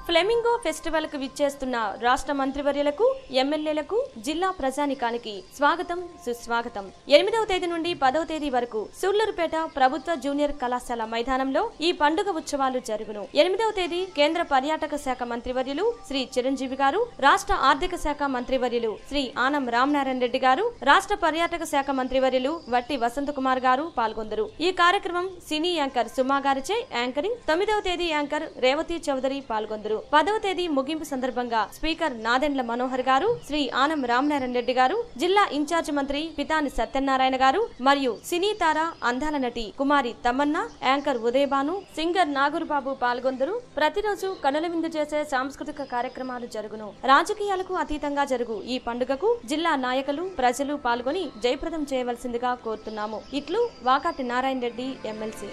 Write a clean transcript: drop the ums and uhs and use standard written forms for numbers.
Flamingo festival కు విచ్చేస్తున్న రాష్ట్ర మంత్రివర్యులకు, ఎమ్మెల్యేలకు, జిల్లా ప్రజానికానికి స్వాగతం, సుస్వాగతం. 8వ తేదీ నుండి 10వ తేదీ వరకు సూళ్లూరుపేట ప్రభుత్వ జూనియర్ కళాశాల మైదానంలో ఈ పండుగ ఉత్సవాలు జరుగును. 8వ తేదీ కేంద్ర పర్యాటక శాఖ మంత్రివర్యులు శ్రీ చిరంజీవి గారు, రాష్ట్ర ఆర్థిక శాఖ మంత్రివర్యులు శ్రీ ఆనం రామనారాయణ రెడ్డి గారు, రాష్ట్ర పర్యాటక శాఖ మంత్రివర్యులు వట్టి వసంతకుమార్ గారు పాల్గొందరు. ఈ కార్యక్రమం సినీ యాంకర్ సుమా గారిచే యాంకరింగ్, 9వ తేదీ యాంకర్ రేవతి చౌదరి పాల్గొందరు. 10వ తేదీ ముగింపు సందర్భంగా స్పీకర్ నాదెండ్ల మనోహర్ గారు, శ్రీ ఆనం రామనారాయణ రెడ్డి గారు, జిల్లా ఇన్ఛార్జ్ మంత్రి పితాని సత్యనారాయణ గారు మరియు సినీ తార అందాల నటి కుమారి తమన్నా, యాంకర్ ఉదయభాను, సింగర్ నాగూర్బాబు పాల్గొందరు. ప్రతిరోజు కనుల విందు చేసే సాంస్కృతిక కార్యక్రమాలు జరుగును. రాజకీయాలకు అతీతంగా జరుగు ఈ పండుగకు జిల్లా నాయకులు, ప్రజలు పాల్గొని జయప్రదం చేయవలసిందిగా కోరుతున్నాము. ఇట్లు వాకాటి నారాయణ రెడ్డి, ఎమ్మెల్సీ.